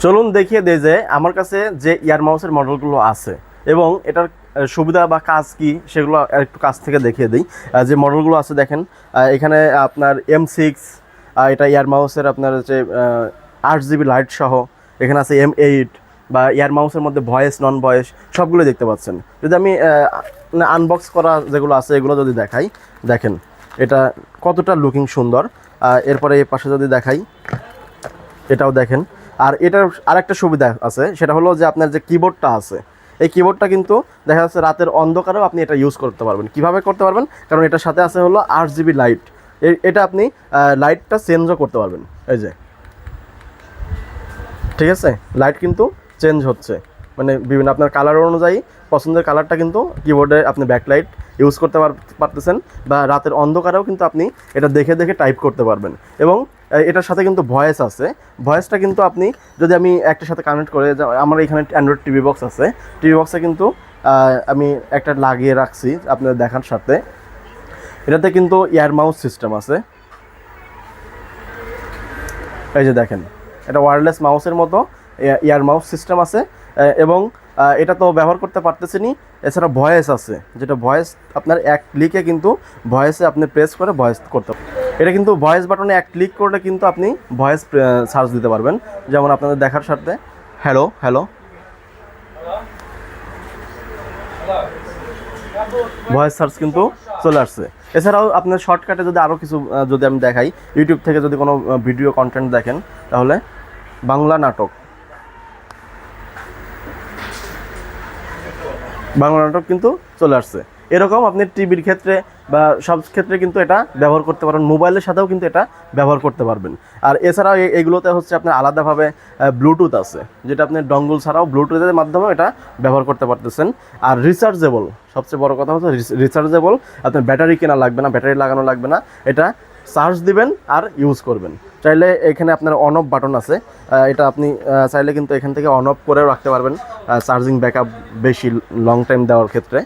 চলুন দেখিয়ে দেই যে আমার কাছে যে ইয়ার মাউসের মডেলগুলো আছে এবং এটার সুবিধা বা কাজ কি সেগুলো একটু কাছ থেকে দেখিয়ে দিই। যে মডেলগুলো আছে দেখেন, এখানে আপনার M6, এটা ইয়ার মাউসের আপনার হচ্ছে 8 GB লাইট সহ। এখানে আছে M8 বা ইয়ার মাউসের মধ্যে ভয়েস নন ভয়েস সবগুলো দেখতে পাচ্ছেন। যদি আমি আনবক্স করা যেগুলো আছে এগুলো যদি দেখাই, দেখেন এটা কতটা লুকিং সুন্দর। এরপরে এই পাশে যদি দেখাই, এটাও দেখেন। আর এটার আরেকটা সুবিধা আছে, সেটা হলো যে আপনার যে কিবোর্ডটা আছে, এই কিবোর্ডটা কিন্তু দেখা যাচ্ছে রাতের অন্ধকারেও আপনি এটা ইউজ করতে পারবেন। কিভাবে করতে পারবেন? কারণ এটার সাথে আছে হলো 8 GB লাইট। এটা আপনি লাইটটা চেঞ্জও করতে পারবেন। এই যে, ঠিক আছে, লাইট কিন্তু চেঞ্জ হচ্ছে, মানে বিভিন্ন আপনার কালার অনুযায়ী পছন্দের কালারটা কিন্তু কিবোর্ডে আপনি ব্যাকলাইট ইউজ করতে পারতেছেন, বা রাতের অন্ধকারেও কিন্তু আপনি এটা দেখে দেখে টাইপ করতে পারবেন। এবং এটার সাথে কিন্তু ভয়েস আছে। ভয়েসটা কিন্তু আপনি যদি আমি একটার সাথে কানেক্ট করে, আমার এখানে অ্যান্ড্রয়েড টিভি বক্স আছে, টিভি বক্সে কিন্তু আমি একটা লাগিয়ে রাখছি আপনাদের দেখার সাথে। এটাতে কিন্তু ইয়ার মাউস সিস্টেম আছে। এই যে দেখেন, এটা ওয়্যারলেস মাউসের মতো ইয়ার মাউস সিস্টেম আছে। এবং এটা তো ব্যবহার করতে পারতেছেনই, এছাড়া ভয়েস আছে, যেটা ভয়েস আপনার এক ক্লিকে কিন্তু ভয়েসে আপনি প্রেস করে ভয়েস করতে পারবেন। এটা কিন্তু ভয়েস বাটনে এক ক্লিক করলে কিন্তু আপনি ভয়েস সার্চ দিতে পারবেন। যেমন আপনাদের দেখার সাথে হ্যালো হ্যালো ভয়েস সার্চ কিন্তু চলে আসছে। এছাড়াও আপনার শর্টকাটে যদি আরও কিছু যদি আমি দেখাই, ইউটিউব থেকে যদি কোনো ভিডিও কন্টেন্ট দেখেন, তাহলে বাংলা নাটক কিন্তু চলে আসছে। এরকম আপনি টিভির ক্ষেত্রে বা সব ক্ষেত্রে কিন্তু এটা ব্যবহার করতে পারবেন। মোবাইলের সাথেও কিন্তু এটা ব্যবহার করতে পারবেন। আর এছাড়াও এগুলোতে হচ্ছে আপনার আলাদাভাবে ব্লুটুথ আছে, যেটা আপনি ডঙ্গল ছাড়াও ব্লুটুথের মাধ্যমে এটা ব্যবহার করতে পারতেছেন। আর রিচার্জেবল, সবচেয়ে বড় কথা হচ্ছে রিচার্জেবল। আপনার ব্যাটারি কেনা লাগবে না, ব্যাটারি লাগানো লাগবে না, এটা চার্জ দিবেন আর ইউজ করবেন। চাইলে এখানে আপনার অন অফ বাটন আছে, এটা আপনি চাইলে কিন্তু এখান থেকে অন অফ করেও রাখতে পারবেন চার্জিং ব্যাকআপ বেশি লং টাইম দেওয়ার ক্ষেত্রে।